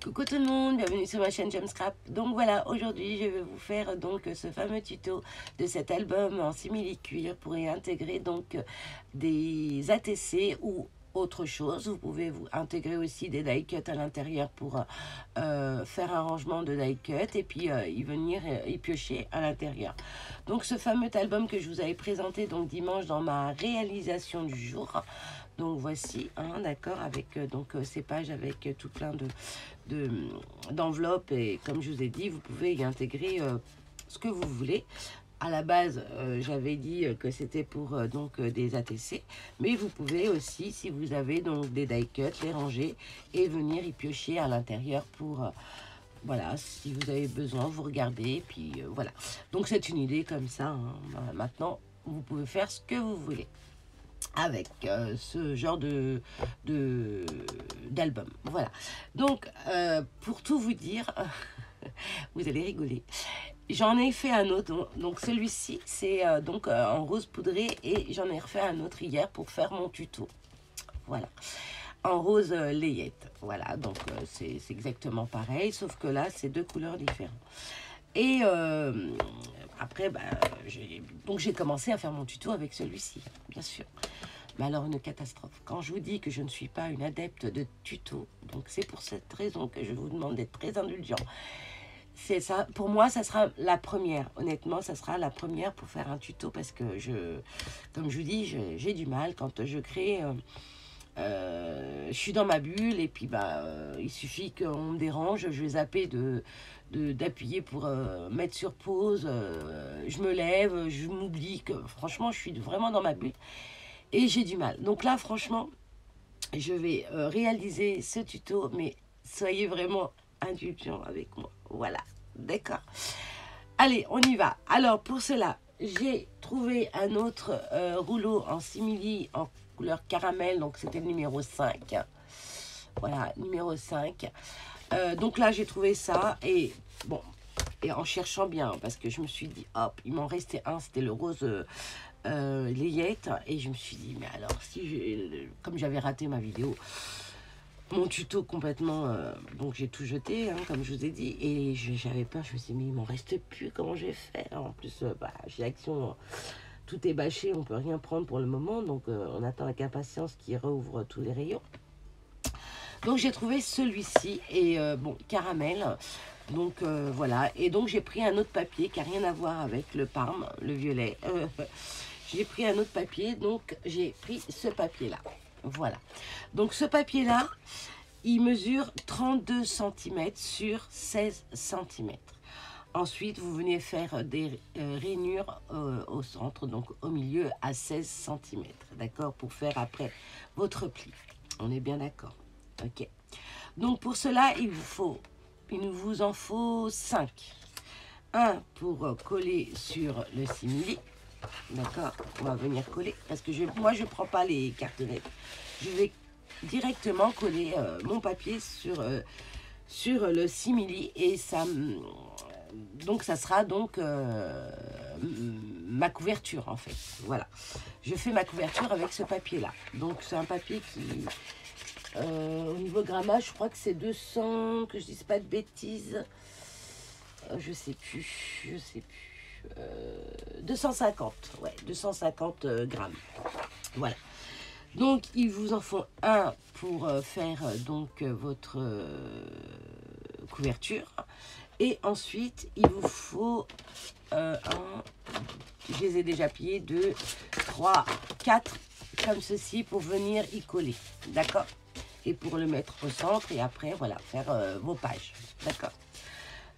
Coucou tout le monde, bienvenue sur ma chaîne J'aime Scrap. Donc voilà, aujourd'hui je vais vous faire donc ce fameux tuto de cet album en simili-cuir pour y intégrer donc des ATC ou autre chose. Vous pouvez vous intégrer aussi des die cuts à l'intérieur pour faire un rangement de die cut et puis y venir y piocher à l'intérieur. Donc ce fameux album que je vous avais présenté donc dimanche dans ma réalisation du jour. Donc voici, hein, d'accord, avec donc ces pages avec tout plein d'enveloppes et comme je vous ai dit, vous pouvez y intégrer ce que vous voulez. À la base, j'avais dit que c'était pour donc des ATC, mais vous pouvez aussi, si vous avez donc des die cuts, les ranger et venir y piocher à l'intérieur pour voilà, si vous avez besoin, vous regardez, puis voilà. Donc c'est une idée comme ça, hein. Maintenant, vous pouvez faire ce que vous voulez avec ce genre d'album. Voilà. Donc, pour tout vous dire, vous allez rigoler. J'en ai fait un autre. Donc, celui-ci, c'est donc en rose poudré et j'en ai refait un autre hier pour faire mon tuto. Voilà. En rose layette. Voilà. Donc, c'est exactement pareil, sauf que là, c'est deux couleurs différentes. Et après, bah, j'ai commencé à faire mon tuto avec celui-ci, bien sûr. Mais alors, une catastrophe. Quand je vous dis que je ne suis pas une adepte de tuto, donc c'est pour cette raison que je vous demande d'être très indulgent. C'est ça, pour moi, ça sera la première. Honnêtement, ça sera la première pour faire un tuto parce que comme je vous dis, j'ai du mal quand je crée. Je suis dans ma bulle et puis bah, il suffit qu'on me dérange, je vais zapper d'appuyer pour mettre sur pause, je me lève, je m'oublie que franchement je suis vraiment dans ma bulle et j'ai du mal. Donc là franchement je vais réaliser ce tuto, mais soyez vraiment indulgents avec moi. Voilà, d'accord. Allez, on y va. Alors pour cela, j'ai trouvé un autre rouleau en simili en couleur caramel, donc c'était le numéro 5. Voilà, numéro 5. Donc là, j'ai trouvé ça et bon, et en cherchant bien, parce que je me suis dit, hop, il m'en restait un, c'était le rose layette. Et je me suis dit, mais alors, si comme j'avais raté ma vidéo, mon tuto complètement, donc j'ai tout jeté, hein, comme je vous ai dit, et j'avais peur, je me suis dit, mais il m'en reste plus, comment je vais faire? En plus, bah, chez Action, tout est bâché, on peut rien prendre pour le moment, donc on attend avec impatience qu'il rouvre tous les rayons. Donc j'ai trouvé celui-ci, et bon, caramel, donc voilà, et donc j'ai pris un autre papier qui n'a rien à voir avec le parme, le violet, j'ai pris un autre papier, donc j'ai pris ce papier-là. Voilà. Donc ce papier-là, il mesure 32 cm sur 16 cm. Ensuite, vous venez faire des rainures au centre, donc au milieu à 16 cm. D'accord? Pour faire après votre pli. On est bien d'accord? Ok. Donc pour cela, il vous en faut 5. Un pour coller sur le simili. D'accord, on va venir coller parce que moi je prends pas les cartonnettes, je vais directement coller mon papier sur le simili et ça donc ça sera donc ma couverture en fait. Voilà, je fais ma couverture avec ce papier là, donc c'est un papier qui au niveau grammage je crois que c'est 200, que je dise pas de bêtises, je sais plus 250, ouais, 250 grammes. Voilà. Donc, il vous en faut un pour faire donc votre couverture. Et ensuite, il vous faut un, je les ai déjà pliés, 2, 3, 4, comme ceci pour venir y coller. D'accord? Et pour le mettre au centre et après, voilà, faire vos pages. D'accord?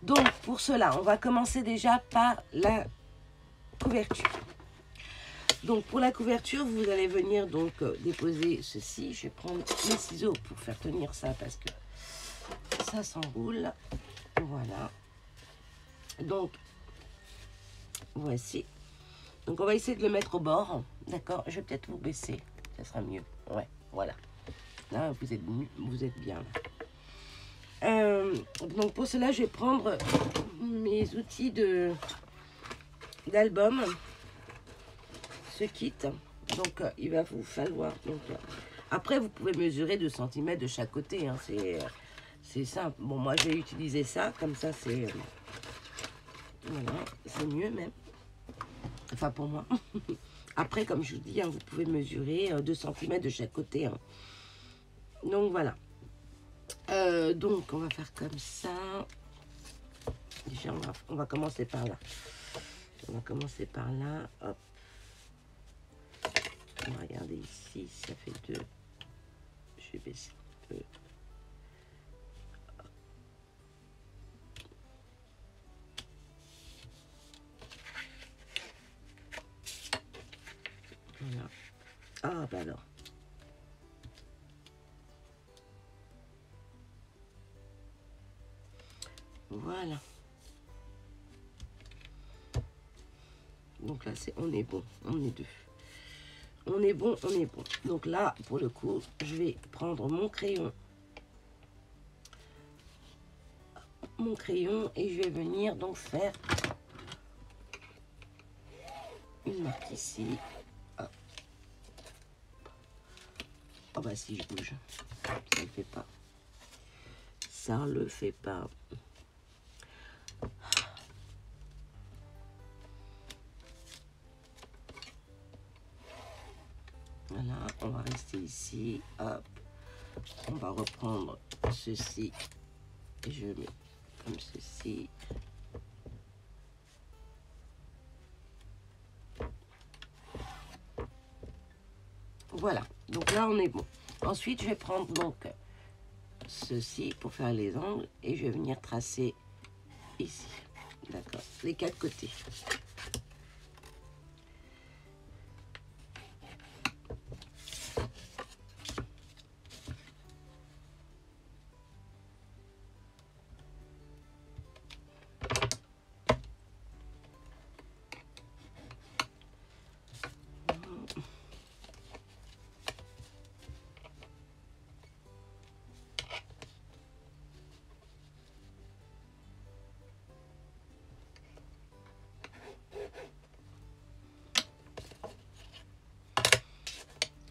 Donc, pour cela, on va commencer déjà par la couverture. Donc, pour la couverture, vous allez venir donc déposer ceci. Je vais prendre mes ciseaux pour faire tenir ça parce que ça s'enroule. Voilà. Donc, voici. Donc, on va essayer de le mettre au bord. D'accord? Je vais peut-être vous baisser. Ça sera mieux. Ouais, voilà. Là, vous êtes bien. Donc pour cela, je vais prendre mes outils d'album, ce kit. Donc il va vous falloir. Donc, après, vous pouvez mesurer 2 cm de chaque côté. Hein, C'est simple. Bon, moi, je vais utiliser ça. Comme ça, c'est... voilà, c'est mieux même. Enfin, pour moi. Après, comme je vous dis, hein, vous pouvez mesurer 2 cm de chaque côté. Hein. Donc, voilà. Donc, on va faire comme ça. Déjà, on va commencer par là. On va commencer par là. Hop. On va regarder ici. Ça fait 2. Je vais baisser un peu. Voilà. Ah, bah alors. Voilà. Donc là, on est bon. On est deux. On est bon, on est bon. Donc là, pour le coup, je vais prendre mon crayon. Mon crayon et je vais venir donc faire une marque ici. Hop. Oh bah si je bouge, ça le fait pas. Ça le fait pas. Voilà, on va rester ici. Hop. On va reprendre ceci. Et je mets comme ceci. Voilà, donc là on est bon. Ensuite, je vais prendre donc ceci pour faire les angles et je vais venir tracer ici. D'accord, les 4 côtés.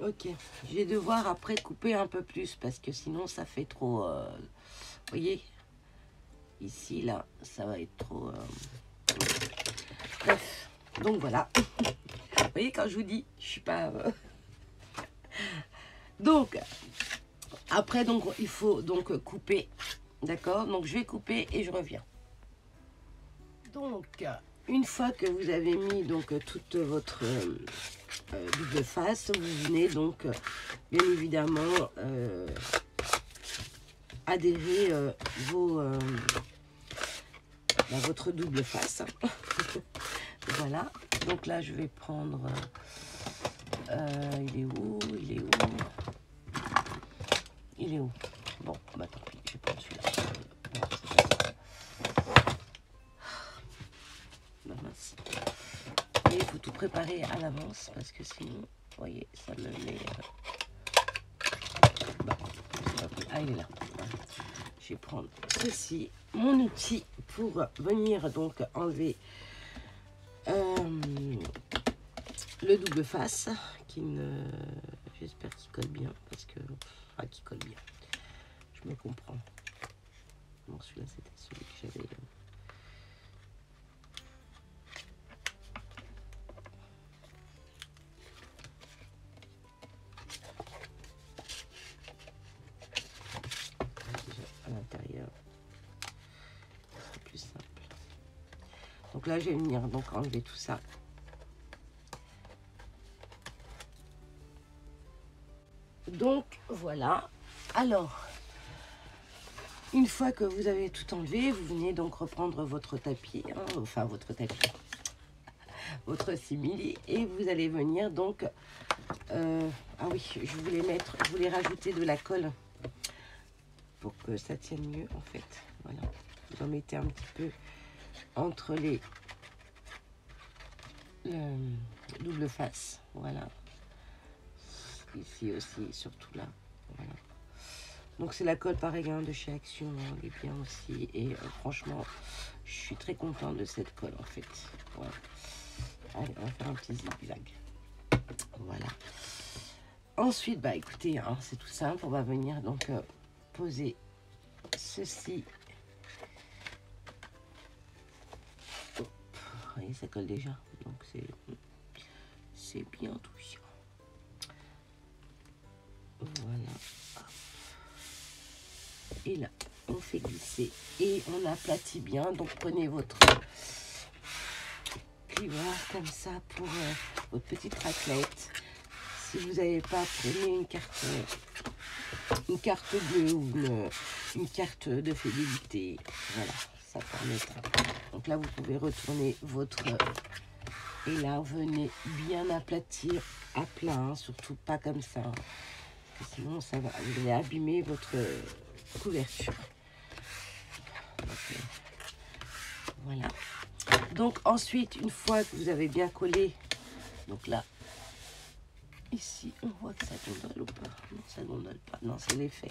Ok, je vais devoir après couper un peu plus parce que sinon ça fait trop... vous voyez, ici, là, ça va être trop... Bref, donc voilà. Vous voyez, quand je vous dis, je suis pas... Donc, après, donc, il faut donc couper, d'accord? Donc, je vais couper et je reviens. Donc, une fois que vous avez mis donc toute votre double face, vous venez donc bien évidemment adhérer votre double face. Voilà. Donc là, je vais prendre. Il est où? Il est où? Il est où? Bon, bah tant pis, je vais prendre celui-là. Bah, mince. Et il faut tout préparer à l'avance parce que sinon, vous voyez, ça me met. Bah, ah, il est là. Voilà. Je vais prendre ceci, mon outil pour venir donc enlever le double face qui ne, j'espère qu'il colle bien parce que, enfin, qui colle bien. Je me comprends. Bon, celui-là c'était celui que j'avais. À l'intérieur, c'est plus simple. Donc là, je vais venir donc enlever tout ça. Donc voilà. Alors, une fois que vous avez tout enlevé, vous venez donc reprendre votre tapis, hein, enfin votre tapis, votre simili, et vous allez venir donc. Ah oui, je voulais rajouter de la colle pour que ça tienne mieux en fait. Voilà, vous en mettez un petit peu entre les double face. Voilà, ici aussi, surtout là. Voilà. Donc c'est la colle pareil hein, de chez Action, hein, elle est bien aussi. Et franchement, je suis très contente de cette colle en fait. Voilà. Allez, on va faire un petit zigzag. Voilà. Ensuite, bah écoutez, hein, c'est tout simple. On va venir donc poser ceci. Hop, vous voyez, ça colle déjà, donc c'est bien touchant. Voilà. Et là, on fait glisser et on aplatit bien. Donc prenez votre clivoir comme ça pour votre petite raclette. Si vous n'avez pas, prenez une carte bleue ou une carte de fidélité. Voilà, ça permettra. Donc là, vous pouvez retourner votre... Et là, venez bien aplatir à plat, hein, surtout pas comme ça. Hein, parce que sinon, ça va, vous allez abîmer votre couverture. Donc, voilà. Donc ensuite, une fois que vous avez bien collé, donc là, ici, on voit que ça gondole ou pas? Non, ça gondole pas. Non, c'est l'effet.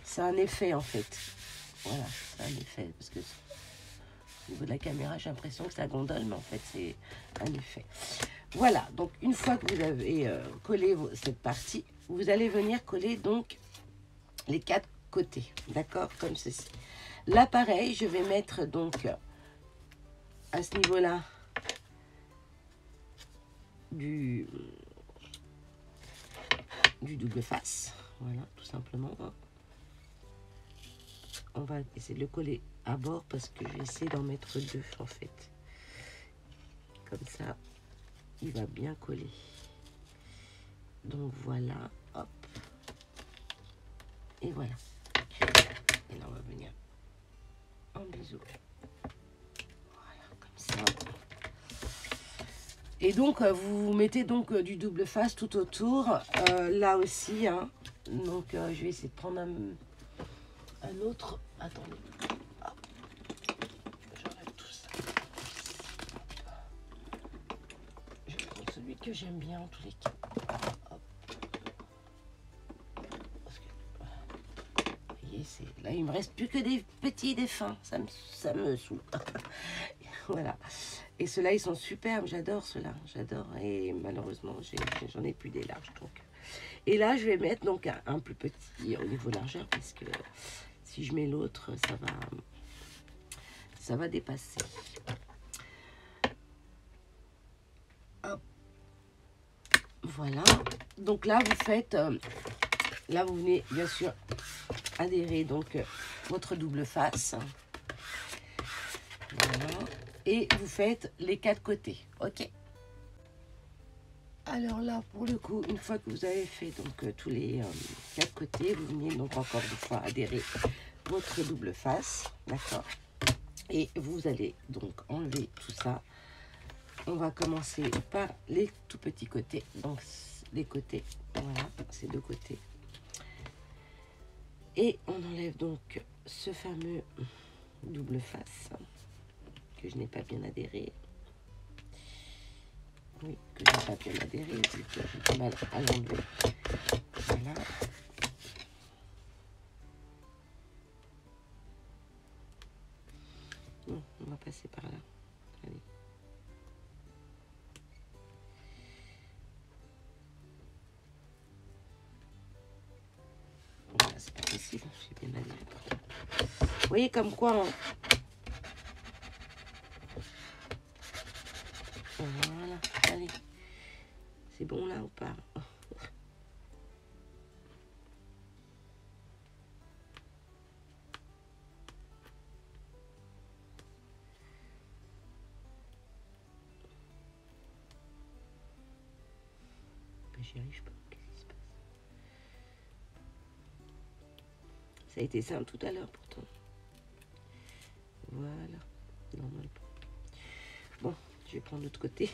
C'est un effet en fait. Voilà, c'est un effet. Parce que au niveau de la caméra, j'ai l'impression que ça gondole, mais en fait, c'est un effet. Voilà, donc une fois que vous avez collé cette partie, vous allez venir coller donc les 4 côtés. D'accord? Comme ceci. Là, pareil, je vais mettre donc à ce niveau-là du double face. Voilà, tout simplement. On va essayer de le coller à bord parce que je vais essayer d'en mettre 2 en fait. Comme ça, il va bien coller. Donc voilà, hop. Et voilà. Et là, on va venir en bisou. Voilà, comme ça. Et donc, vous mettez donc du double face tout autour. Là aussi, hein. Donc, je vais essayer de prendre un autre. Attendez. J'enlève tout ça. Je vais prendre celui que j'aime bien en tous les cas. Hop. Parce que, vous voyez, là, il me reste plus que des petits défunts. Ça me saoule. Voilà. Et ceux-là, ils sont superbes. J'adore ceux-là. J'adore. Et malheureusement, j'en ai plus des larges. Donc. Et là, je vais mettre donc un plus petit au niveau largeur. Parce que si je mets l'autre, ça va dépasser. Hop. Voilà. Donc là, vous faites... là, vous venez, bien sûr, adhérer donc votre double face. Voilà. Et vous faites les 4 côtés. OK. Alors là, pour le coup, une fois que vous avez fait donc tous les 4 côtés, vous venez donc encore une fois adhérer votre double face. D'accord. Et vous allez donc enlever tout ça. On va commencer par les tout petits côtés. Donc les côtés, voilà, ces 2 côtés. Et on enlève donc ce fameux double face que je n'ai pas bien adhéré. Oui, que je n'ai pas bien adhéré, vu que j'ai du mal à l'enlever. Voilà. Bon, on va passer par là. Allez. Voilà, c'est pas possible, j'ai bien adhéré pourtant. Vous voyez comme quoi... Hein. Voilà, allez. C'est bon là ou pas? J'y arrive pas. Qu'est-ce qui se passe? Ça a été simple tout à l'heure pourtant. Voilà, normal. Bon, je vais prendre l'autre côté.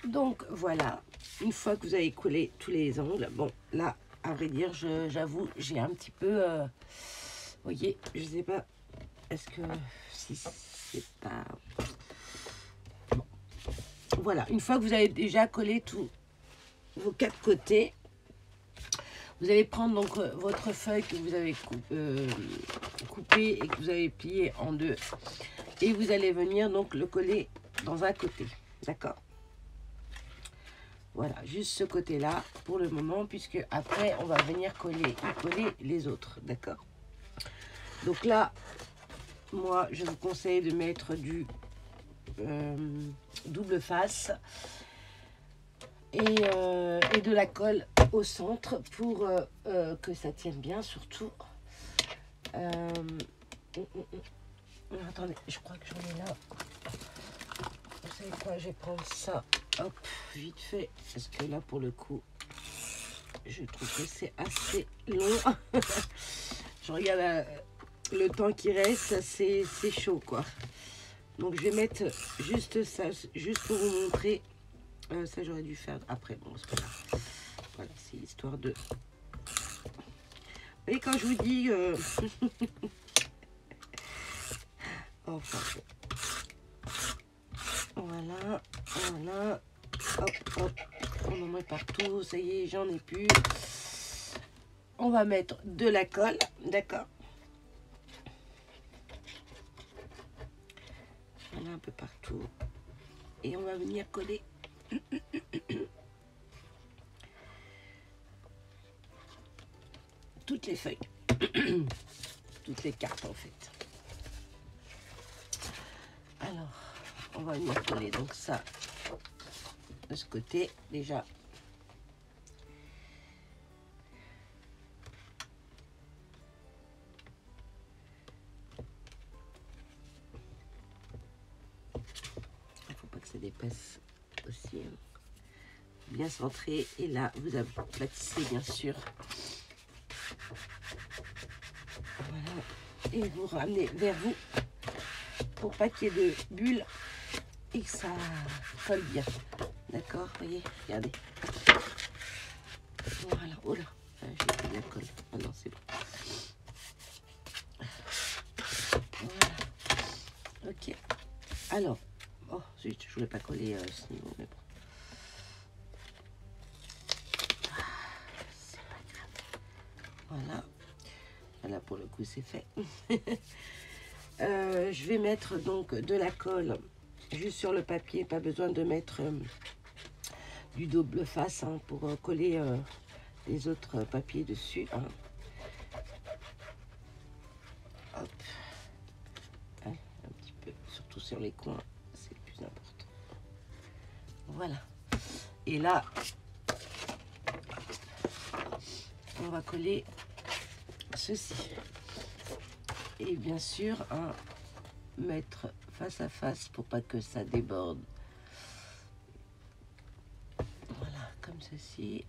Donc voilà, une fois que vous avez collé tous les angles, bon là, à vrai dire, j'avoue, j'ai un petit peu, vous voyez, je sais pas, est-ce que si c'est pas... Bon. Voilà, une fois que vous avez déjà collé tous vos 4 côtés, Vous allez prendre donc votre feuille que vous avez coupée et que vous avez pliée en deux. Et vous allez venir donc le coller dans un côté. D'accord? Voilà, juste ce côté-là pour le moment, puisque après on va venir coller les autres. D'accord? Donc là, moi je vous conseille de mettre du double face et de la colle au centre pour que ça tienne bien surtout. Attendez, je crois que j'en ai là. Vous savez quoi, je vais prendre ça, hop, vite fait, parce que là pour le coup, je trouve que c'est assez long. Je regarde le temps qui reste, c'est chaud quoi. Donc je vais mettre juste ça, juste pour vous montrer. Ça j'aurais dû faire après, bon c'est pas grave. Voilà, c'est histoire de... Et quand je vous dis... enfin, voilà, voilà, hop, hop, on en met partout, ça y est, j'en ai plus. On va mettre de la colle, d'accord. Voilà, un peu partout. Et on va venir coller toutes les feuilles, toutes les cartes en fait. Alors, on va venir coller donc ça de ce côté déjà. Il ne faut pas que ça dépasse aussi. Hein. Bien centré. Et là, vous aplatissez bien sûr. Voilà. Et vous ramenez vers vous pour pas qu'il y ait de bulles et que ça colle bien. D'accord, voyez, regardez. Voilà, oh là, j'ai pris la colle. Ah non, c'est bon. Voilà. Ok. Alors, oh zut, je voulais pas coller ce niveau, mais bon. C'est pas grave. Voilà. Voilà, pour le coup, c'est fait. Je vais mettre donc de la colle juste sur le papier, pas besoin de mettre du double face hein, pour coller les autres papiers dessus. Hein. Hop. Allez, un petit peu, surtout sur les coins, c'est le plus important. Voilà. Et là, on va coller ceci. Et bien sûr, hein, mettre face à face pour pas que ça déborde. Voilà, comme ceci.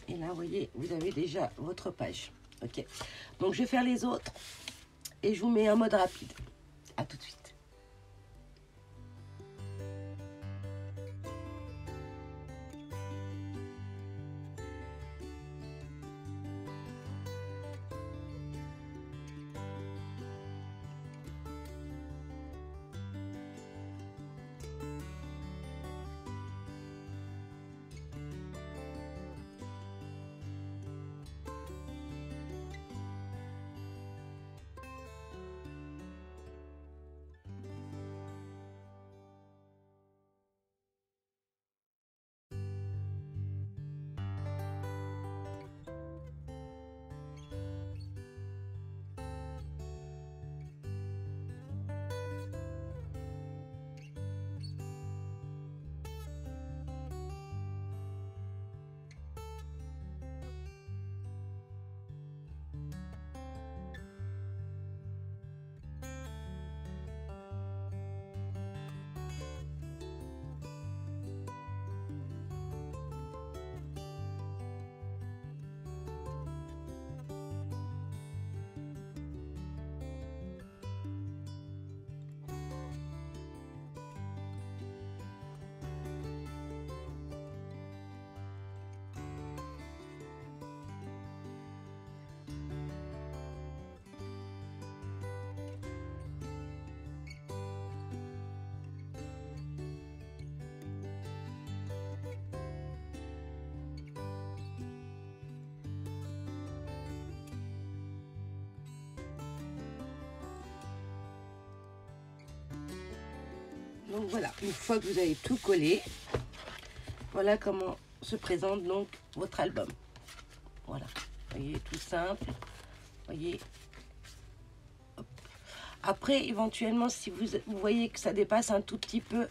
Et là, vous voyez, vous avez déjà votre page. Ok. Donc, je vais faire les autres et je vous mets en mode rapide. À tout de suite. Donc voilà, une fois que vous avez tout collé, voilà comment se présente donc votre album. Voilà, vous voyez, tout simple. Vous voyez. Hop. Après, éventuellement, si vous voyez que ça dépasse un tout petit peu,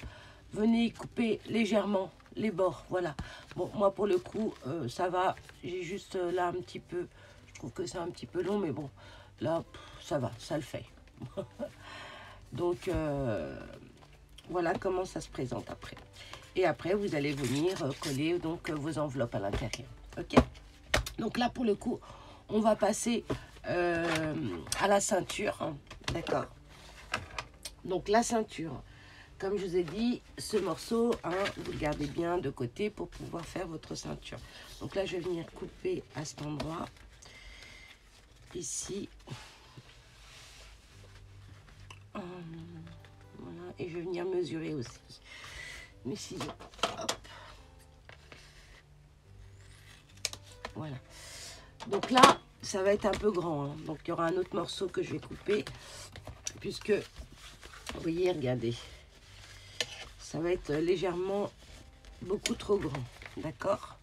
venez couper légèrement les bords. Voilà. Bon, moi pour le coup, ça va. J'ai juste là un petit peu. Je trouve que c'est un petit peu long, mais bon, là, ça va, ça le fait. Donc, voilà comment ça se présente après. Et après, vous allez venir coller donc vos enveloppes à l'intérieur. Ok. Donc là, pour le coup, on va passer à la ceinture. Hein, d'accord. Donc la ceinture, comme je vous ai dit, ce morceau, hein, vous le gardez bien de côté pour pouvoir faire votre ceinture. Donc là, je vais venir couper à cet endroit, ici. Voilà, et je vais venir mesurer aussi mes ciseaux. Hop. Voilà. Donc là, ça va être un peu grand. Hein. Donc il y aura un autre morceau que je vais couper, puisque, vous voyez, regardez, ça va être légèrement beaucoup trop grand. D'accord?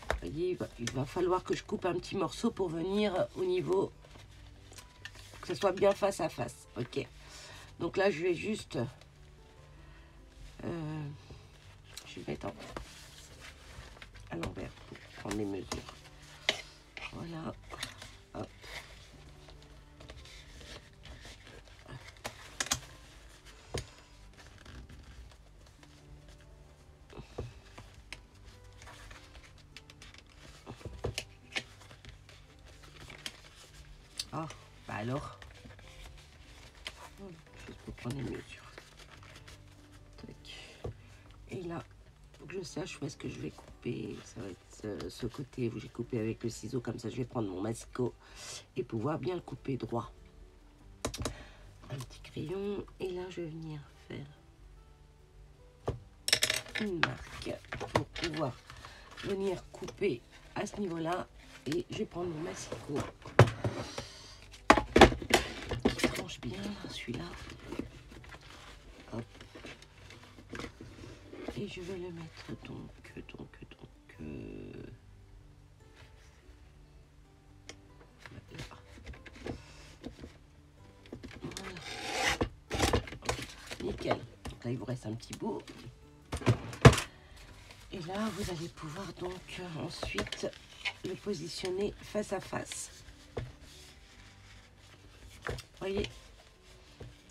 Vous voyez, il va falloir que je coupe un petit morceau pour venir au niveau, que ce soit bien face à face. Ok. Donc là, je vais juste, je vais mettre à l'envers pour prendre les mesures. Voilà. Hop. Ah, bah alors. Juste pour prendre les mesures. Tac. Et là, faut que je sache où est-ce que je vais couper. Ça va être ce côté où j'ai coupé avec le ciseau. Comme ça, je vais prendre mon massicot et pouvoir bien le couper droit. Un petit crayon. Et là, je vais venir faire une marque pour pouvoir venir couper à ce niveau-là. Et je vais prendre mon massicot qui tranche bien, celui-là. Hop. Et je vais le mettre donc là. Voilà. Nickel. Donc là, il vous reste un petit bout. Et là, vous allez pouvoir donc ensuite le positionner face à face. Vous voyez?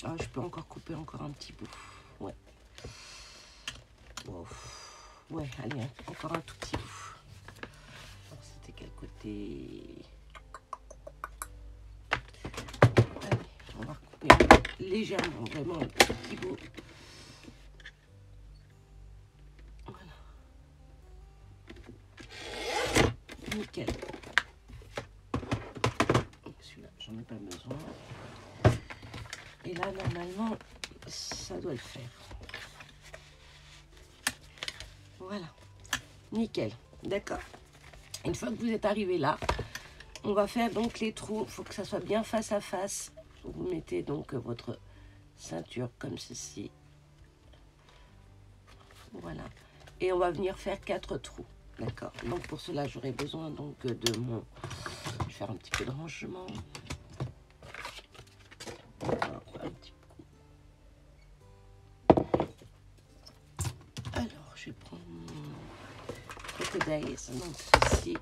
Ah, je peux encore couper encore un petit bout. Ouais. Wow. Ouais, allez, encore un tout petit bout. Alors, c'était quel côté? Allez, on va couper légèrement, vraiment un petit bout. Voilà. Nickel. Celui-là, j'en ai pas besoin. Et là, normalement, ça doit le faire. Voilà. Nickel. D'accord. Une fois que vous êtes arrivé là, on va faire donc les trous. Il faut que ça soit bien face à face. Vous mettez donc votre ceinture comme ceci. Voilà. Et on va venir faire 4 trous. D'accord. Donc pour cela, j'aurai besoin donc de mon... Je vais faire un petit peu de rangement. Un petit coup. Alors, je vais prendre mon crocodile. Donc ceci.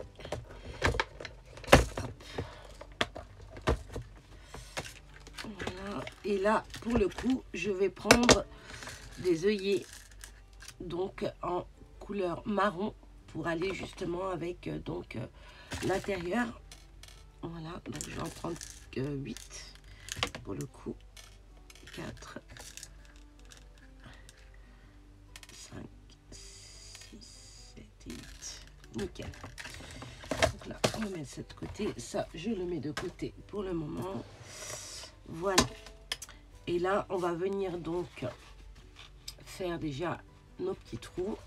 Voilà. Et là, pour le coup, je vais prendre des œillets donc en couleur marron pour aller justement avec donc l'intérieur. Voilà, donc je vais en prendre 8 pour le coup. 4, 5, 6, 7 et 8. Nickel. Donc là, on le met de ce côté. Ça, je le mets de côté pour le moment. Voilà. Et là, on va venir donc faire déjà nos petits trous.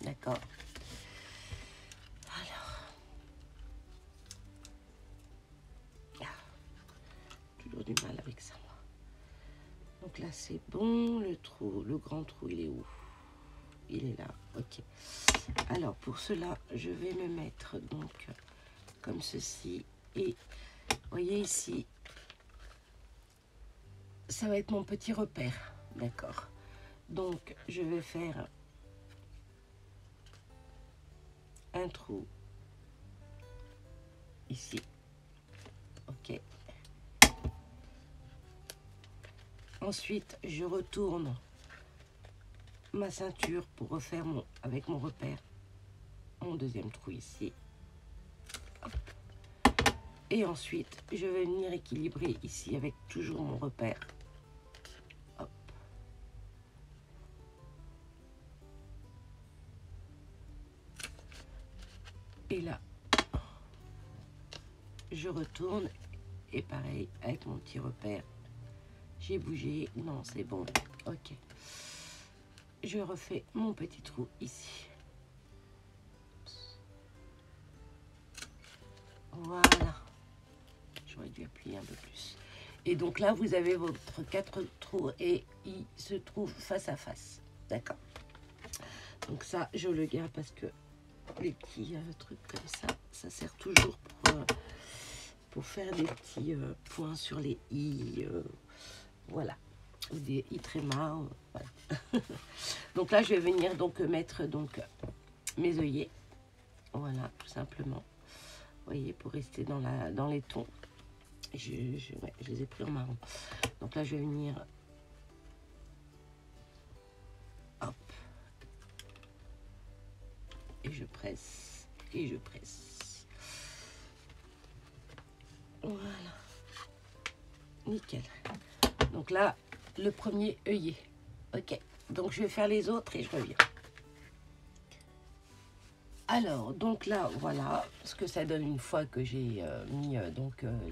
D'accord. Alors. Toujours du mal avec ça, moi. Donc là, c'est bon. Le trou, le grand trou, il est où? Il est là. Ok. Alors, pour cela, je vais me mettre donc comme ceci. Et voyez ici, ça va être mon petit repère. D'accord. Donc, je vais faire un trou ici. Ok. Ensuite, je retourne ma ceinture pour refaire avec mon repère mon deuxième trou ici. Hop. Et ensuite, je vais venir équilibrer ici avec toujours mon repère. Hop. Et là, je retourne et pareil avec mon petit repère. J'ai bougé, non c'est bon, ok. Je refais mon petit trou ici. Voilà. J'aurais dû appuyer un peu plus. Et donc là, vous avez votre 4 trous et ils se trouvent face à face. D'accord. Donc ça, je le garde parce que les petits trucs comme ça sert toujours pour faire des petits points sur les i. Voilà. Ou des i trémas. Voilà. Donc là, je vais venir donc mettre donc mes œillets. Voilà, tout simplement. Vous voyez, pour rester dans les tons. Je les ai pris en marron. Donc là, je vais venir... Hop. Et je presse. Et je presse. Voilà. Nickel. Donc là, le premier œillet. Ok. Donc je vais faire les autres et je reviens. Alors, donc là, voilà ce que ça donne une fois que j'ai mis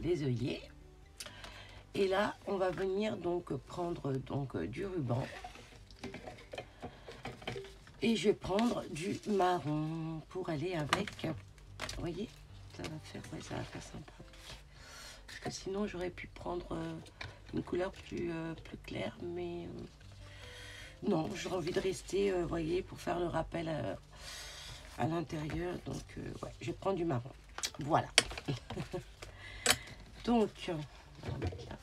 les œillets. Et là, on va venir donc prendre donc du ruban. Et je vais prendre du marron pour aller avec. Vous voyez, ça va faire, ouais, ça va faire sympa. Parce que sinon, j'aurais pu prendre une couleur plus claire, mais non, j'ai envie de rester, vous voyez, pour faire le rappel à l'intérieur. Donc, ouais, je vais prendre du marron. Voilà. Donc, on va mettre là.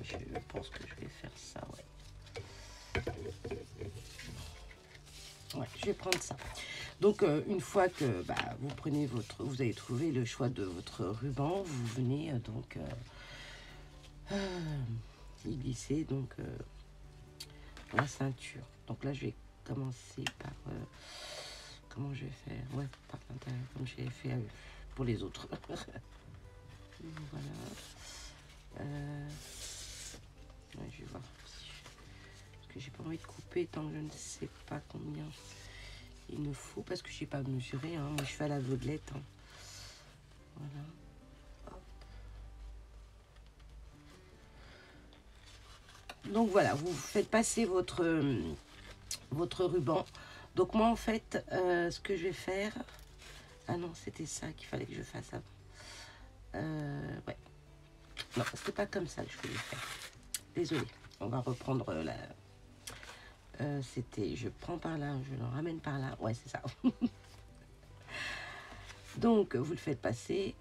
Je pense que je vais faire ça, ouais. Ouais, je vais prendre ça. Donc, une fois que vous prenez vous avez trouvé le choix de votre ruban, vous venez y glisser donc la ceinture. Donc là, je vais commencer par comment je vais faire, ouais, par l'intérieur, comme j'ai fait pour les autres. Voilà. Ouais, je vais voir parce que j'ai pas envie de couper tant que je ne sais pas combien il me faut, parce que je n'ai pas mesuré, hein. Moi je fais à l'aveuglette, hein. Voilà. Hop. Donc voilà, vous faites passer votre ruban. Donc moi en fait, ce que je vais faire, ah non, c'était ça qu'il fallait que je fasse avant. Ouais, non, c'était pas comme ça que je voulais faire. Désolée, on va reprendre la... c'était, je prends par là, je le ramène par là. Ouais, c'est ça. Donc, vous le faites passer.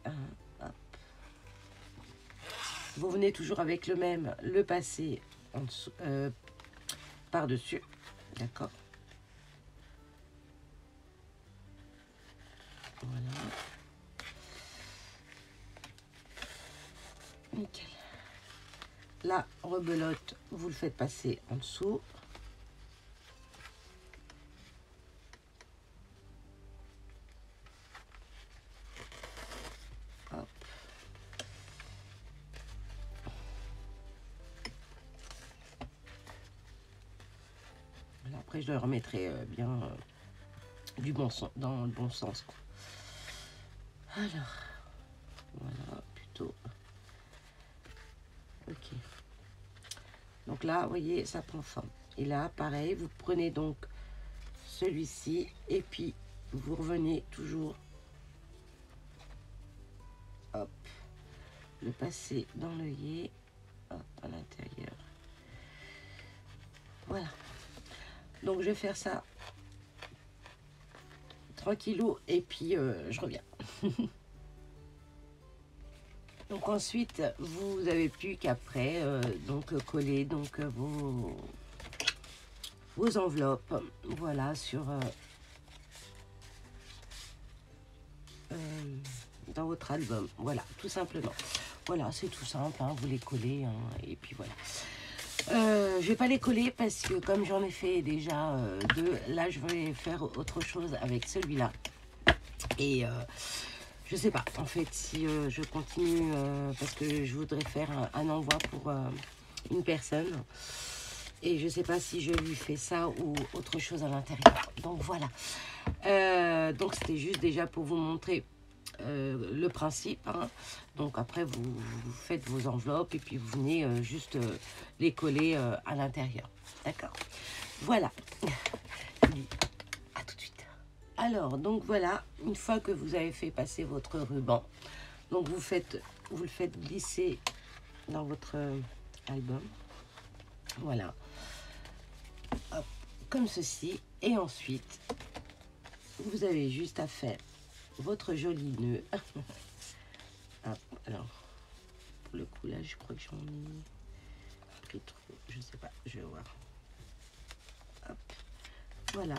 Hop. Vous venez toujours avec le même, le passer en dessous, par-dessus. D'accord. Voilà. Nickel. La rebelote, vous le faites passer en dessous. Hop. Voilà, après, je le remettrai bien du bon sens, dans le bon sens, quoi. Alors, voilà, plutôt. Ok. Donc là, vous voyez, ça prend forme. Et là, pareil, vous prenez donc celui-ci et puis vous revenez toujours. Hop. le passer dans l'œillet, hop, à l'intérieur. Voilà. Donc, je vais faire ça tranquillou et puis je reviens. Donc ensuite, vous avez plus qu'après donc coller donc vos enveloppes, voilà, sur dans votre album, voilà, tout simplement. Voilà, c'est tout simple, hein, vous les collez, hein, et puis voilà. Je vais pas les coller parce que comme j'en ai fait déjà deux, là je vais faire autre chose avec celui-là. Et je sais pas en fait si je continue parce que je voudrais faire un envoi pour une personne. Et je sais pas si je lui fais ça ou autre chose à l'intérieur. Donc voilà. Donc c'était juste déjà pour vous montrer le principe, hein. Donc après vous faites vos enveloppes et puis vous venez juste les coller à l'intérieur, d'accord, voilà. À tout de suite. Alors donc voilà, une fois que vous avez fait passer votre ruban, donc vous le faites glisser dans votre album, voilà. Hop, comme ceci, et ensuite vous avez juste à faire votre joli nœud. Hop, alors pour le coup là je crois que j'en ai pris trop, je sais pas, je vais voir. Hop, voilà.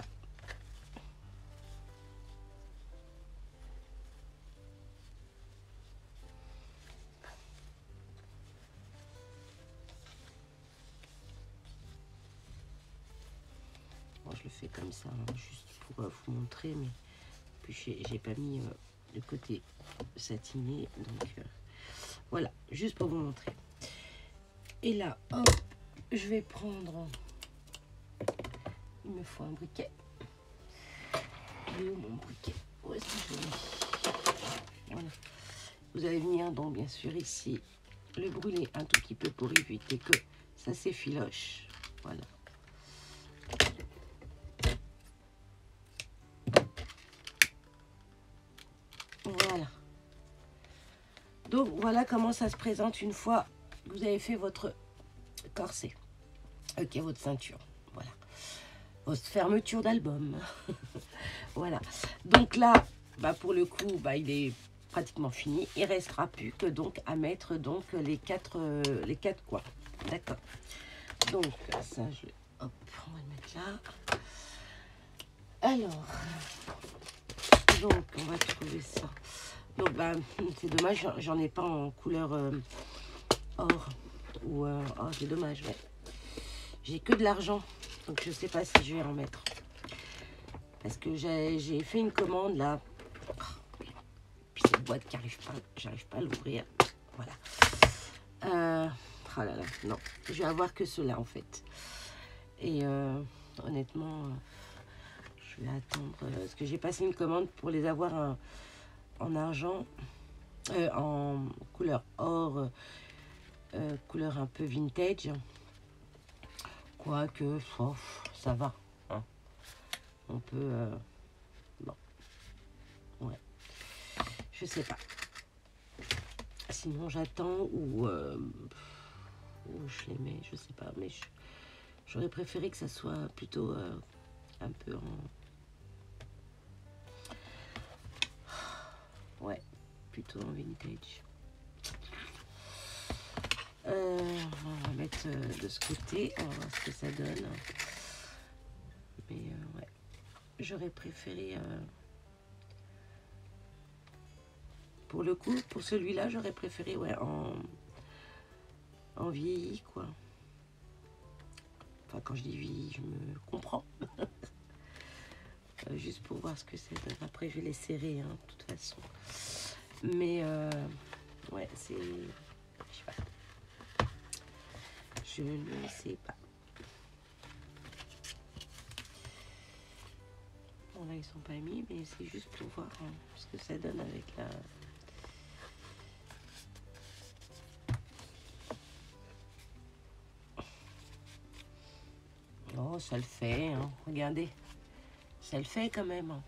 Bon, je le fais comme ça, hein, juste pour vous montrer, mais puis j'ai pas mis le côté satiné, donc voilà, juste pour vous montrer. Et là, hop, je vais prendre, il me faut un briquet. Il est où mon briquet? Où est-ce que je l'ai mis? Voilà. Vous allez venir donc bien sûr ici le brûler un tout petit peu pour éviter que ça s'effiloche. Voilà. Voilà. Donc voilà comment ça se présente une fois que vous avez fait votre corset. Ok, votre ceinture. Voilà. Votre fermeture d'album. Voilà. Donc là, bah pour le coup, bah il est pratiquement fini. Il restera plus que donc à mettre donc les quatre coins. D'accord. Donc ça, je vais, hop, on va le mettre là. Alors, donc on va trouver ça. Donc bah c'est dommage, j'en ai pas en couleur or ou oh c'est dommage. Ouais. J'ai que de l'argent, donc je sais pas si je vais en mettre. Parce que j'ai fait une commande là. Puis cette boîte qui j'arrive pas à l'ouvrir. Voilà. Oh là là, non. Je vais avoir que cela en fait. Et honnêtement, je vais attendre. Parce que j'ai passé une commande pour les avoir en argent. En couleur or. Couleur un peu vintage. Quoique, oh, ça va. Hein. On peut... bon. Ouais. Je sais pas. Sinon, j'attends ou je les mets, je sais pas. Mais j'aurais préféré que ça soit plutôt un peu en... Ouais, plutôt en vintage. On va mettre de ce côté, on va voir ce que ça donne. Mais ouais, j'aurais préféré... pour le coup, pour celui-là, j'aurais préféré ouais, en vieilli, quoi. Enfin, quand je dis vieilli, je me comprends. Juste pour voir ce que c'est. Après, je vais les serrer, hein, de toute façon. Mais, ouais, c'est... Je sais pas. Je ne sais pas. Bon, là, ils sont pas mis, mais c'est juste pour voir hein, ce que ça donne avec la... Oh, ça le fait, hein. Regardez. Ça le fait quand même.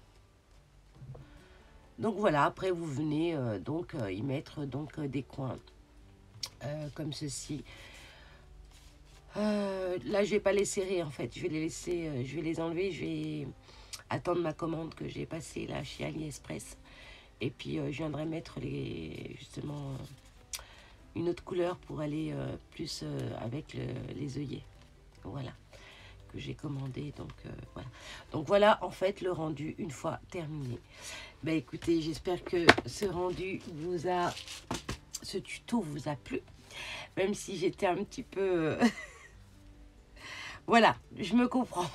Donc voilà, après vous venez donc y mettre donc des coins comme ceci. Là, je vais pas les serrer en fait. Je vais les laisser, je vais les enlever. Je vais attendre ma commande que j'ai passée là chez AliExpress. Et puis, je viendrai mettre justement une autre couleur pour aller plus avec les œillets. Voilà, que j'ai commandé. Donc voilà en fait le rendu une fois terminé. Ben écoutez, j'espère que ce rendu ce tuto vous a plu. Même si j'étais un petit peu... Voilà, je me comprends.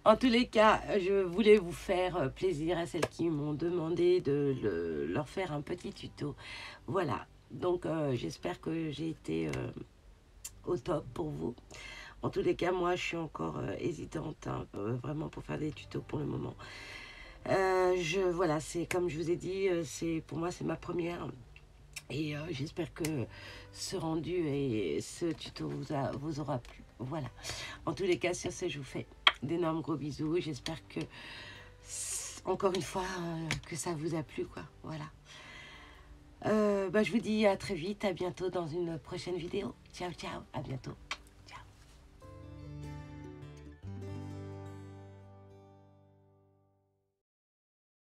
En tous les cas, je voulais vous faire plaisir à celles qui m'ont demandé de leur faire un petit tuto. Voilà, donc j'espère que j'ai été au top pour vous. En tous les cas, moi, je suis encore hésitante, hein, vraiment pour faire des tutos pour le moment. Voilà, c'est comme je vous ai dit, pour moi, c'est ma première. Et j'espère que ce rendu et ce tuto vous aura plu. Voilà. En tous les cas, sur ce, je vous fais d'énormes gros bisous. J'espère que, encore une fois, que ça vous a plu, quoi. Voilà. Je vous dis à très vite, à bientôt dans une prochaine vidéo. Ciao, ciao, à bientôt.